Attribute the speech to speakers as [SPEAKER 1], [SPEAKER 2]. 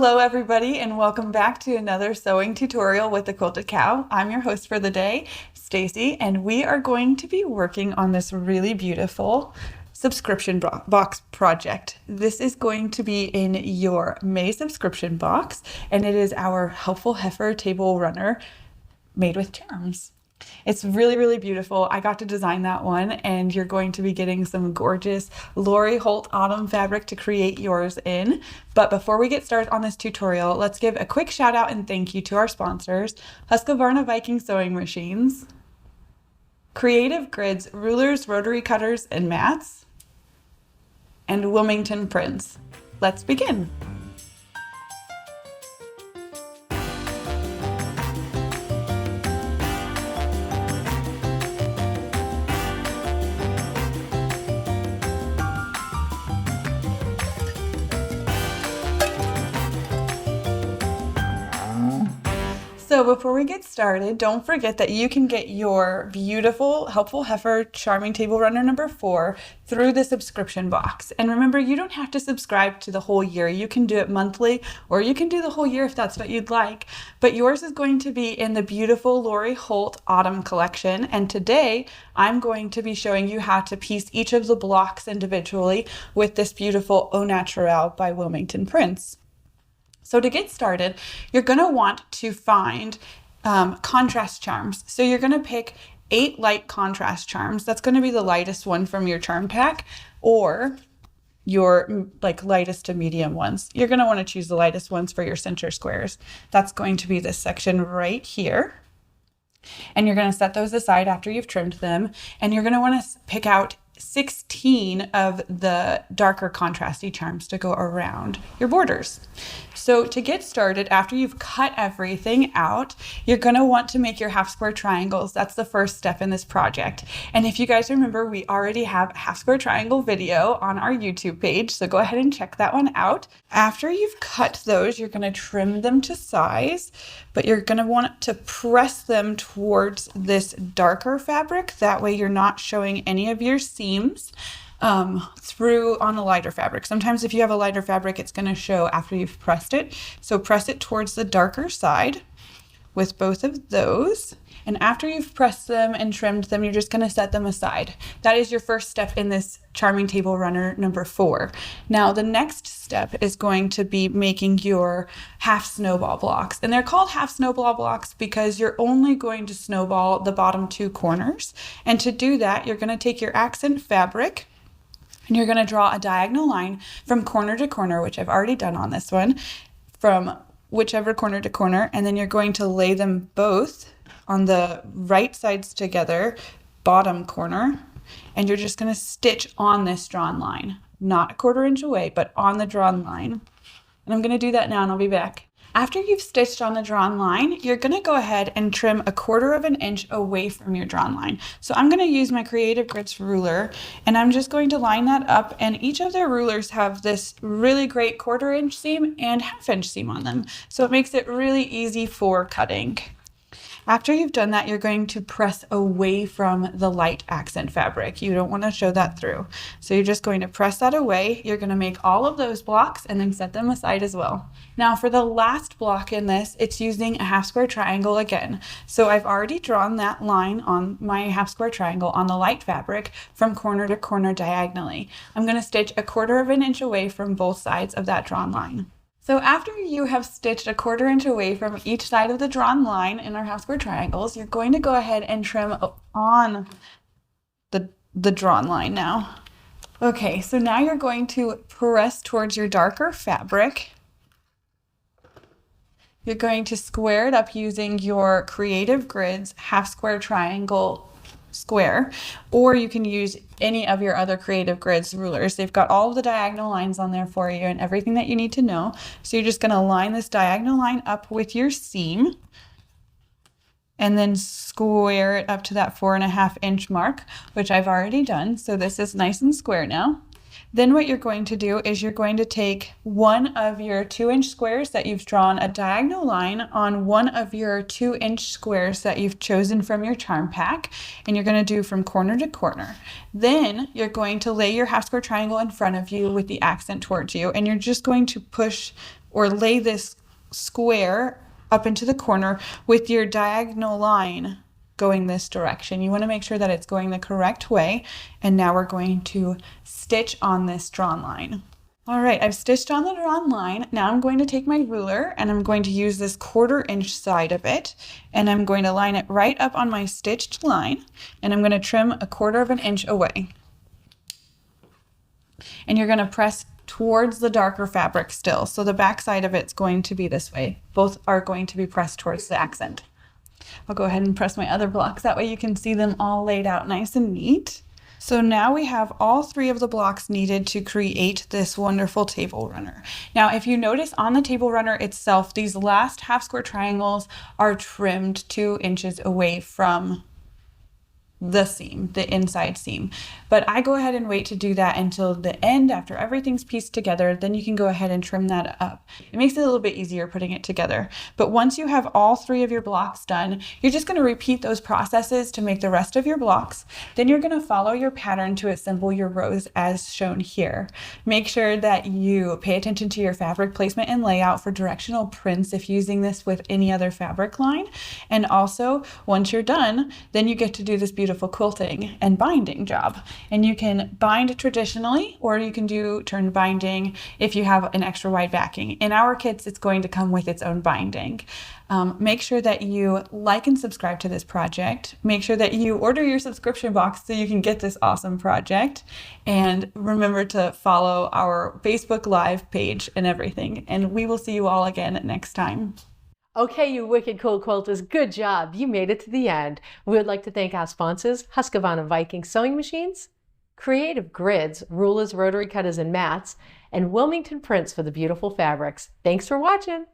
[SPEAKER 1] Hello everybody and welcome back to another sewing tutorial with the Quilted Cow. I'm your host for the day, Stacy, and we are going to be working on this really beautiful subscription box project. This is going to be in your May subscription box, and it is our Helpful Heifer table runner made with charms. It's really, really beautiful. I got to design that one, and you're going to be getting some gorgeous Lori Holt autumn fabric to create yours in. But before we get started on this tutorial, let's give a quick shout out and thank you to our sponsors, Husqvarna Viking Sewing Machines, Creative Grids, Rulers, Rotary Cutters, and Mats, and Wilmington Prints. Let's begin. So before we get started, don't forget that you can get your beautiful Helpful Heifer Charming Table Runner number 4 through the subscription box. And remember, you don't have to subscribe to the whole year. You can do it monthly, or you can do the whole year if that's what you'd like. But yours is going to be in the beautiful Lori Holt Autumn collection. And today I'm going to be showing you how to piece each of the blocks individually with this beautiful Au Naturel by Wilmington Prints. So to get started, you're going to want to find contrast charms. So you're going to pick 8 light contrast charms. That's going to be the lightest one from your charm pack, or your lightest to medium ones. You're going to want to choose the lightest ones for your center squares. That's going to be this section right here. And you're going to set those aside after you've trimmed them. And you're going to want to pick out 16 of the darker contrasty charms to go around your borders. So to get started, after you've cut everything out, you're going to want to make your half square triangles. That's the first step in this project. And if you guys remember, we already have a half square triangle video on our YouTube page, so go ahead and check that one out. After you've cut those, you're going to trim them to size, but you're going to want to press them towards this darker fabric. That way you're not showing any of your seams through on the lighter fabric. Sometimes if you have a lighter fabric, it's going to show after you've pressed it. So press it towards the darker side with both of those. And after you've pressed them and trimmed them, you're just going to set them aside. That is your first step in this Charming Table Runner number 4. Now, the next step is going to be making your half snowball blocks. And they're called half snowball blocks because you're only going to snowball the bottom 2 corners. And to do that, you're going to take your accent fabric and you're going to draw a diagonal line from corner to corner, which I've already done on this one, from whichever corner to corner. And then you're going to lay them both on the right sides together, bottom corner, and you're just going to stitch on this drawn line, not a 1/4 inch away, but on the drawn line. And I'm going to do that now, and I'll be back. After you've stitched on the drawn line, you're going to go ahead and trim a 1/4 inch away from your drawn line. So I'm going to use my Creative Grids ruler, and I'm just going to line that up, and each of their rulers have this really great 1/4 inch seam and 1/2 inch seam on them. So it makes it really easy for cutting. After you've done that, you're going to press away from the light accent fabric. You don't want to show that through. So you're just going to press that away. You're going to make all of those blocks and then set them aside as well. Now for the last block in this, it's using a half square triangle again. So I've already drawn that line on my half square triangle on the light fabric from corner to corner diagonally. I'm going to stitch a 1/4 inch away from both sides of that drawn line. So after you have stitched a 1/4 inch away from each side of the drawn line in our half square triangles, you're going to go ahead and trim on the drawn line now. Okay, so now you're going to press towards your darker fabric. You're going to square it up using your Creative Grids half square triangle square, or you can use any of your other Creative Grids rulers. They've got all of the diagonal lines on there for you and everything that you need to know. So you're just going to line this diagonal line up with your seam and then square it up to that 4.5 inch mark, which I've already done. So this is nice and square now. Then what you're going to do is you're going to take one of your 2-inch squares that you've drawn a diagonal line on one of your 2-inch squares that you've chosen from your charm pack, and you're going to do from corner to corner. Then you're going to lay your half square triangle in front of you with the accent towards you, and you're just going to push or lay this square up into the corner with your diagonal line going this direction. You want to make sure that it's going the correct way. And now we're going to stitch on this drawn line. All right, I've stitched on the drawn line. Now I'm going to take my ruler and I'm going to use this 1/4 inch side of it, and I'm going to line it right up on my stitched line, and I'm going to trim 1/4 inch away. And you're going to press towards the darker fabric still. So the back side of it's going to be this way. Both are going to be pressed towards the accent. I'll go ahead and press my other blocks. That way you can see them all laid out nice and neat. So now we have all 3 of the blocks needed to create this wonderful table runner. Now, if you notice on the table runner itself, these last half square triangles are trimmed 2 inches away from the seam, the inside seam. But I go ahead and wait to do that until the end after everything's pieced together. Then you can go ahead and trim that up. It makes it a little bit easier putting it together. But once you have all 3 of your blocks done, you're just going to repeat those processes to make the rest of your blocks. Then you're going to follow your pattern to assemble your rows as shown here. Make sure that you pay attention to your fabric placement and layout for directional prints if using this with any other fabric line. And also, once you're done, then you get to do this beautiful quilting and binding job. And you can bind traditionally, or you can do turn binding if you have an extra wide backing. In our kits, it's going to come with its own binding. Make sure that you like and subscribe to this project. Make sure that you order your subscription box so you can get this awesome project. And remember to follow our Facebook Live page and everything. And we will see you all again next time.
[SPEAKER 2] Okay, you wicked cool quilters, good job. You made it to the end. We would like to thank our sponsors, Husqvarna Viking Sewing Machines, Creative Grids, rulers, rotary cutters, and mats, and Wilmington Prints for the beautiful fabrics. Thanks for watching.